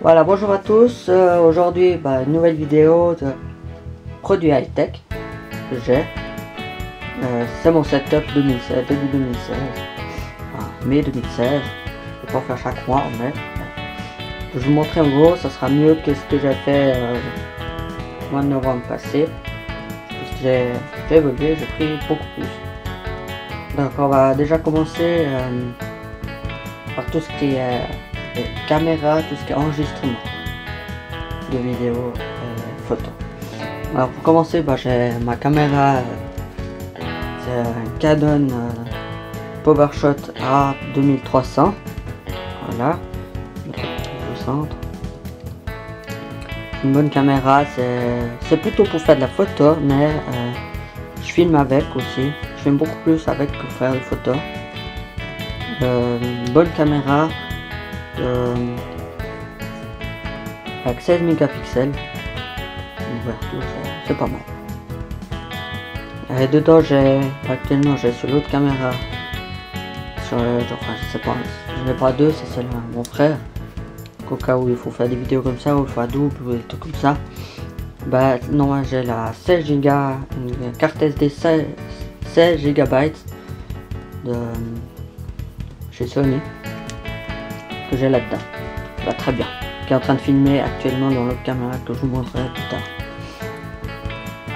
Voilà, bonjour à tous. Aujourd'hui, une nouvelle vidéo de produits high-tech que j'ai. C'est mon setup 2016, début 2016, mai 2016. Je vais pas faire chaque mois, mais je vais vous montrer en gros. Ça sera mieux que ce que j'ai fait au mois de novembre passé. Parce que j'ai évolué, j'ai pris beaucoup plus. Donc on va déjà commencer par tout ce qui est caméra, tout ce qui est enregistrement de vidéos et photos. Alors pour commencer, j'ai ma caméra, c'est un Canon PowerShot A2300. Voilà, au centre. Une bonne caméra, c'est plutôt pour faire de la photo, mais je filme avec aussi. Je filme beaucoup plus avec que pour faire des photos. Une bonne caméra avec 16 mégapixels. L'ouverture, c'est pas mal. Et dedans, actuellement j'ai sur l'autre caméra. Je sais pas, je n'ai pas deux, c'est celle de mon frère. Au cas où il faut faire des vidéos comme ça, ou il faut double, ou des trucs comme ça. Non, j'ai la 16 Go, une carte SD 16 GB de chez Sony que j'ai là-dedans. Très bien. Qui est en train de filmer actuellement dans l'autre caméra que je vous montrerai plus tard.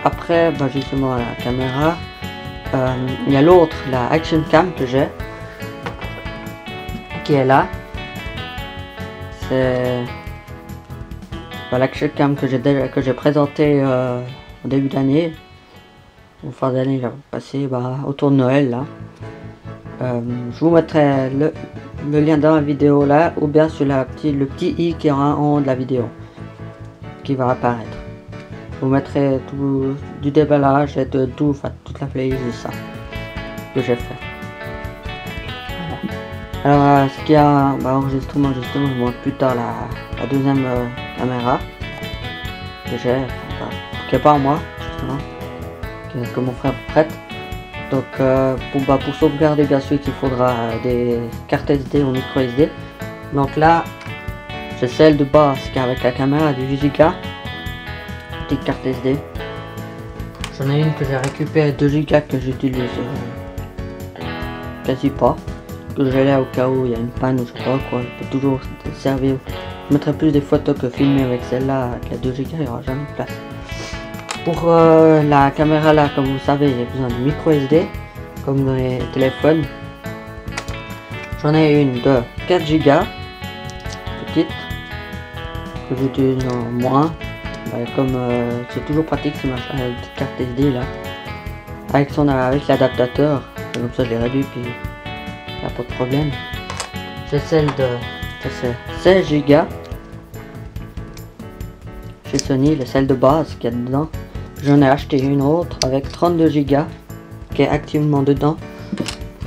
Après, justement la caméra, il y a l'autre, la Action Cam que j'ai, qui est là. C'est l'Action Cam que j'ai présenté au début d'année, en fin d'année passé, autour de Noël là. Je vous mettrai le lien dans la vidéo là, ou bien sur le petit i qui est en haut de la vidéo qui va apparaître. Je vous mettrai tout du déballage et de tout, toute la playlist de ça que j'ai fait. Voilà. Alors ce qu'il y a enregistrement, justement, je vous montre plus tard la deuxième caméra que j'ai, qui est pas à moi justement, que mon frère prête. Donc pour sauvegarder, bien sûr qu'il faudra des cartes SD ou micro SD. Donc là j'ai celle de base qui est avec la caméra de 8 Go, petite carte SD. J'en ai une que j'ai récupérée 2 Go que j'utilise quasi pas, que j'ai là au cas où il y a une panne ou je sais pas quoi, je peux toujours servir. Je mettrai plus des photos que filmer avec celle-là, avec la 2 Go, il n'y aura jamais de place. Pour la caméra là, comme vous savez, j'ai besoin de micro SD, comme dans les téléphones. J'en ai une de 4 Go, petite, que j'utilise en moins. Comme c'est toujours pratique, c'est ma petite carte SD là, avec l'adaptateur, comme ça je l'ai réduit puis il n'y a pas de problème. C'est celle de 16 Go chez Sony, celle de base qui est dedans. J'en ai acheté une autre avec 32 Go qui est activement dedans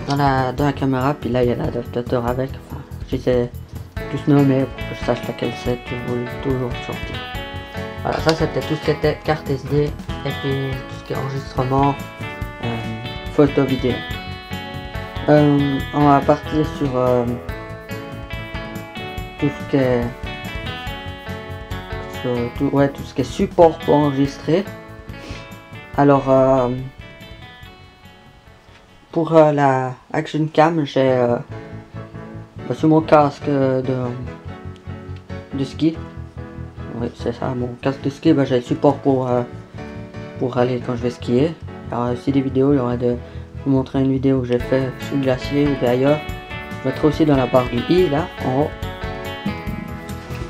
dans la caméra, puis là il y a l'adaptateur avec. Enfin, j'essaie de tous nommer pour que je sache laquelle c'est, toujours sortir. Voilà, ça c'était tout ce qui était carte SD et puis tout ce qui est enregistrement, photo, vidéo. On va partir sur tout ce qui est tout ce qui est support pour enregistrer. Alors pour la Action Cam, j'ai sur mon casque de ski. Oui, c'est ça, mon casque de ski, j'ai le support pour aller quand je vais skier. Alors aussi des vidéos, il y aura de vous montrer une vidéo que j'ai fait sur le glacier ou ailleurs. Je mettrai aussi dans la barre du i là en haut.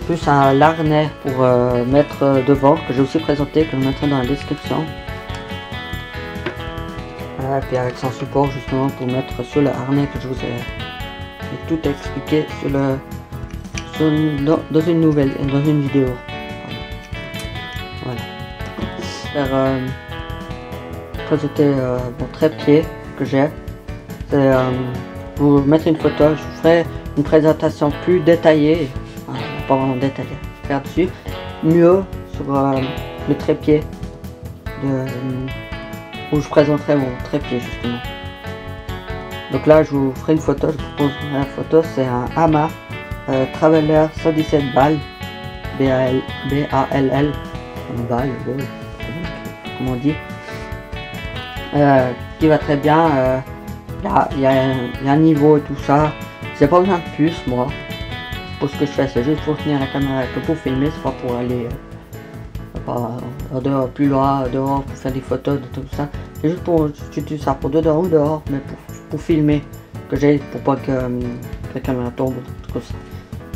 Plus un harnais pour mettre devant, que j'ai aussi présenté, que je mettrai dans la description. Voilà, puis avec son support justement pour mettre sur le harnais que je vous ai tout expliqué dans une vidéo. Voilà. Faire présenter mon trépied que j'ai. C'est pour mettre une photo. Je vous ferai une présentation plus détaillée. Pas vraiment détaillée. Faire dessus. Mieux sur le trépied où je présenterai mon trépied justement. Donc là je vous ferai une photo, je vous propose la photo, c'est un Hama Traveler 117 balles B-A-L-L, comme on dit, qui va très bien. Il y a un niveau et tout ça. J'ai pas besoin de plus, moi. Pour ce que je fais, c'est juste pour tenir la caméra que pour filmer, c'est pas pour aller dehors, plus loin, dehors, pour faire des photos, de tout ça. C'est juste pour, j'utilise ça pour dehors ou dehors, mais pour filmer, que j'ai, pour pas que la caméra tombe, tout ça.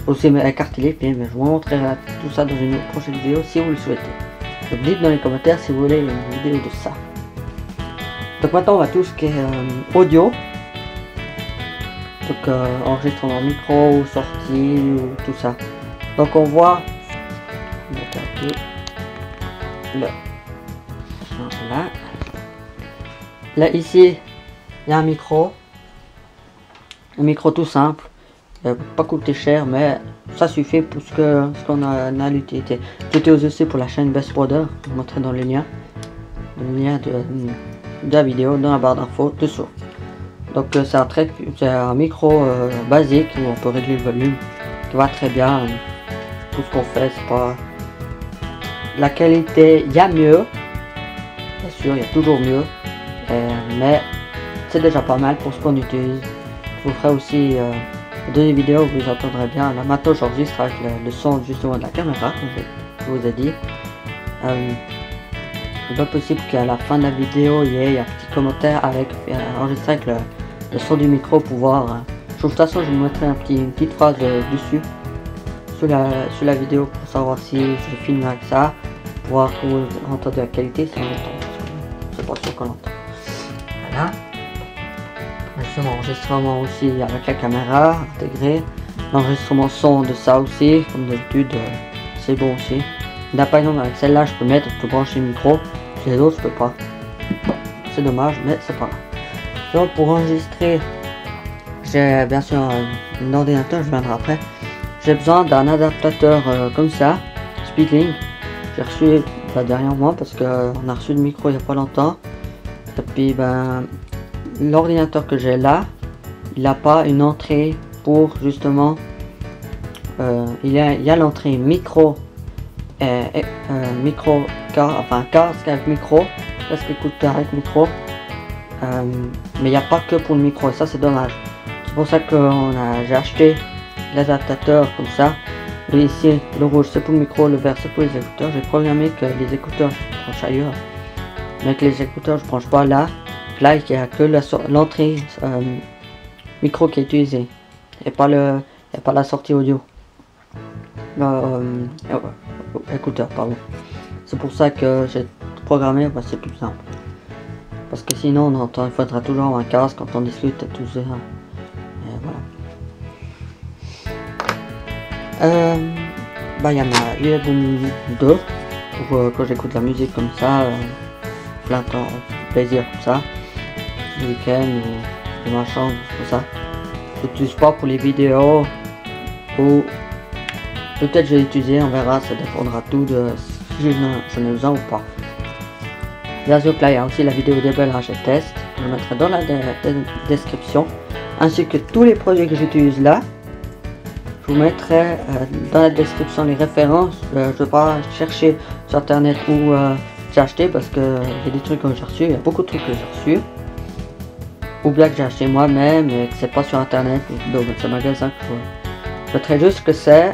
Aussi écarter les pieds, mais je vous montrerai tout ça dans une prochaine vidéo si vous le souhaitez. Donc dites dans les commentaires si vous voulez une vidéo de ça. Donc maintenant on va tout ce qui est audio. Donc enregistrement micro, sortie, ou tout ça. Donc on voit là ici il y a un micro tout simple, pas coûté cher, mais ça suffit pour ce qu'on a l'utilité. J'utilise aussi pour la chaîne Best Brother, je vous montrerai dans le lien de la vidéo dans la barre d'infos dessous. Donc c'est un micro basique où on peut régler le volume, qui va très bien. Tout ce qu'on fait, c'est pas la qualité, il y a mieux, bien sûr, il y a toujours mieux, mais c'est déjà pas mal pour ce qu'on utilise. Je vous ferai aussi deux vidéos où vous entendrez bien. Là maintenant j'enregistre avec le son justement de la caméra, comme je vous ai dit. C'est pas possible qu'à la fin de la vidéo il y ait un petit commentaire avec enregistré avec le son du micro pour voir. De toute façon je vous mettrai une petite phrase dessus sur la vidéo pour savoir si je filme avec ça, pour voir que vous entendez la qualité si on entend. C'est pas sûr qu'on entend. Voilà. Justement enregistrement aussi avec la caméra intégrée. L'enregistrement son de ça aussi, comme d'habitude, c'est bon aussi. Là par exemple avec celle-là je peux brancher le micro, les autres je peux pas. C'est dommage mais c'est pas grave. Donc pour enregistrer, j'ai bien sûr un ordinateur, je viendrai après. J'ai besoin d'un adaptateur comme ça, Speedlink. J'ai reçu dernièrement parce qu'on a reçu le micro il n'y a pas longtemps. Et puis ben l'ordinateur que j'ai là, il n'a pas une entrée pour justement il y a l'entrée micro casque avec micro, casque écouteur avec micro, mais il n'y a pas que pour le micro et ça c'est dommage. C'est pour ça que j'ai acheté l'adaptateur comme ça. Et ici le rouge c'est pour le micro, le vert c'est pour les écouteurs. J'ai programmé que les écouteurs je branche ailleurs, mais que les écouteurs je branche pas là. Là il n'y a que l'entrée micro qui est utilisée et pas la sortie audio. Écouteurs pardon. C'est pour ça que j'ai programmé, c'est plus simple. Parce que sinon on entend, il faudra toujours un casque quand on discute et tout ça. Et voilà. Il y a ma USB 2 pour quand j'écoute la musique comme ça, plein temps, plaisir comme ça, le week-end ou dans ma chambre, tout ça. Je l'utilise pas pour les vidéos ou peut-être je vais l'utiliser, on verra, ça dépendra tout de si j'en ai besoin ou pas. Bien sûr que là il y a aussi la vidéo déballage et test, je le mettrai dans la description, ainsi que tous les produits que j'utilise là. Je vous mettrai dans la description les références. Je ne vais pas chercher sur internet où j'ai acheté parce que il y a des trucs que j'ai reçus, il y a beaucoup de trucs que j'ai reçus ou bien que j'ai acheté moi-même et que c'est pas sur internet, donc c'est un magasin que je mettrai juste ce que c'est,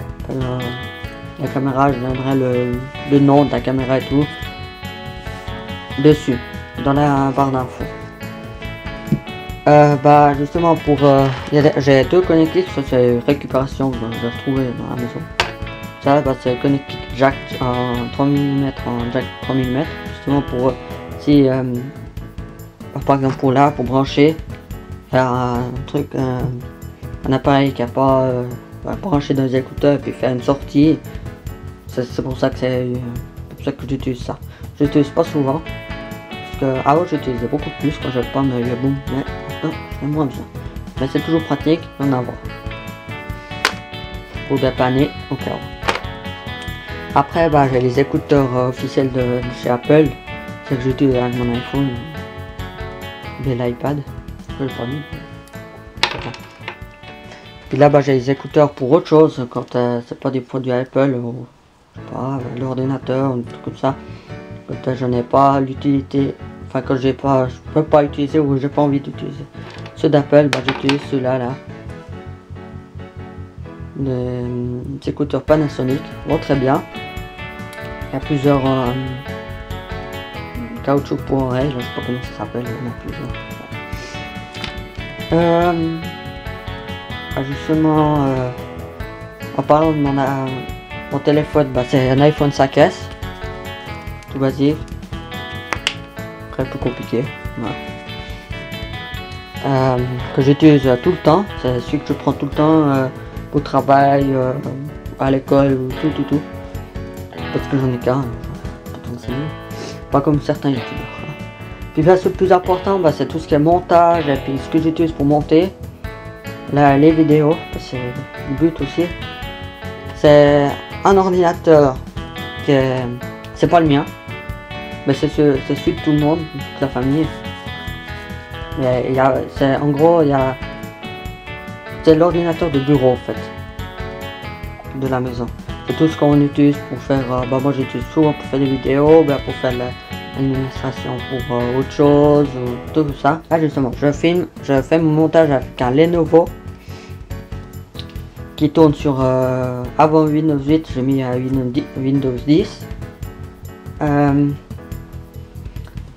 la caméra, je donnerai le nom de la caméra et tout dessus dans la barre d'infos. Justement pour j'ai deux connectiques, ça c'est récupération que j'ai retrouvé dans la maison. Ça c'est connectique jack en 3 mm en jack 3 mm justement pour si par exemple pour brancher faire un truc un appareil qui a pas branché dans les écouteurs et puis faire une sortie. C'est pour ça que j'utilise ça. Je l'utilise pas souvent parce que avant j'utilisais beaucoup plus quand j'avais pas ma boom, mais maintenant j'ai moins besoin. Mais c'est toujours pratique d'en avoir pour dépanner au cas où. Après j'ai les écouteurs officiels de chez Apple, c'est que j'utilise avec mon iPhone et l'iPad. Je l'ai pas mis. Puis là j'ai les écouteurs pour autre chose quand c'est pas des produits Apple ou je sais pas, l'ordinateur, un truc comme ça. Quand je n'ai pas l'utilité, enfin quand j'ai pas, je peux pas utiliser ou j'ai pas envie d'utiliser ceux d'Apple, bah, j'utilise ceux-là là. Des écouteurs Panasonic, vont très bien. Il y a plusieurs caoutchouc pour oreilles, je sais pas comment ça s'appelle, il y en a plusieurs. Justement, en parlant de mon téléphone, bah, c'est un iPhone 5S, tout basique, très peu compliqué, voilà. Que j'utilise tout le temps, c'est celui que je prends tout le temps au travail, à l'école, tout, parce que j'en ai qu'un, pas comme certains youtubeurs. Puis bah, ce plus important, bah, c'est tout ce qui est montage et puis ce que j'utilise pour monter les vidéos, c'est le but aussi. C'est un ordinateur qui est, c'est pas le mien, mais c'est celui de tout le monde, toute la famille. En gros, c'est l'ordinateur de bureau en fait, de la maison. C'est tout ce qu'on utilise pour faire, bah moi j'utilise souvent pour faire des vidéos, bah, pour faire l'administration pour autre chose, ou tout ça. Là justement, je fais mon montage avec un Lenovo qui tourne sur, avant Windows 8, j'ai mis à Windows 10.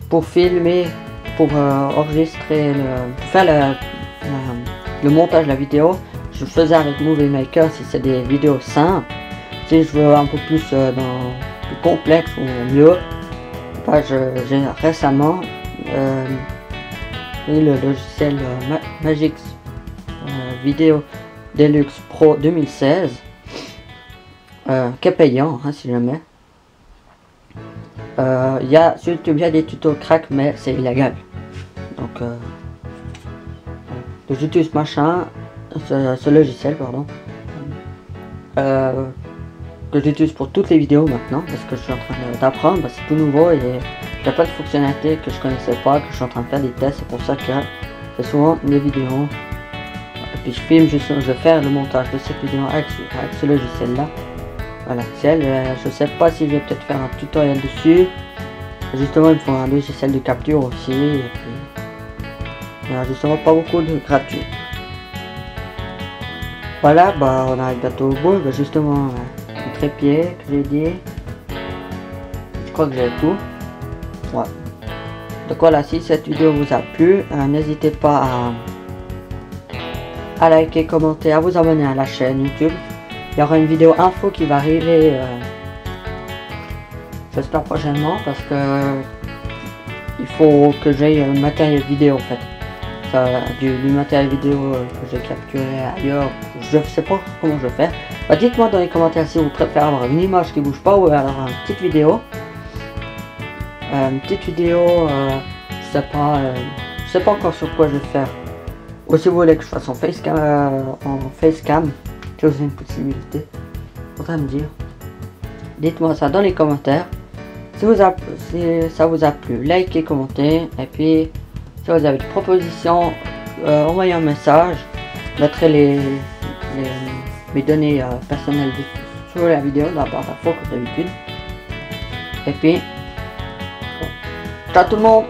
Pour filmer, pour enregistrer, pour faire le montage de la vidéo, je faisais avec Movie Maker si c'est des vidéos simples. Si je veux un peu plus plus complexe ou mieux, bah, j'ai récemment mis le logiciel Magix Video Deluxe Pro 2016 qui est payant hein, si jamais. Il y a sur YouTube il y a des tutos crack mais c'est illégal. Donc j'utilise machin, ce logiciel pardon. Que j'utilise pour toutes les vidéos maintenant parce que je suis en train d'apprendre, bah, c'est tout nouveau et il y a pas de fonctionnalités que je connaissais pas, que je suis en train de faire des tests, c'est pour ça que c'est souvent des vidéos et puis je filme juste, je vais faire le montage de cette vidéo avec ce logiciel là. Voilà, je sais pas si je vais peut-être faire un tutoriel dessus, justement il me faut un logiciel de capture aussi et puis voilà, justement pas beaucoup de gratuit. Voilà, bah on arrive bientôt au bout, bah, justement le trépied que j'ai dit, je crois que j'ai tout. Ouais. Donc voilà, si cette vidéo vous a plu, n'hésitez pas à liker, commenter, à vous abonner à la chaîne YouTube. Il y aura une vidéo info qui va arriver, j'espère prochainement, parce que il faut que j'aie un matériel vidéo en fait. Du matériel vidéo que j'ai capturé ailleurs, je sais pas comment je vais faire. Bah, dites-moi dans les commentaires si vous préférez avoir une image qui bouge pas ou alors une petite vidéo. Je sais pas encore sur quoi je vais faire. Ou si vous voulez que je fasse en facecam, c'est aussi une possibilité. Faudra me dire. Dites-moi ça dans les commentaires. Si ça vous a plu, likez, commentez. Et puis, si vous avez des propositions, envoyez un message. Je mettrai mes données personnelles sur la vidéo, dans la barre d'infos comme d'habitude. Et puis, ciao tout le monde!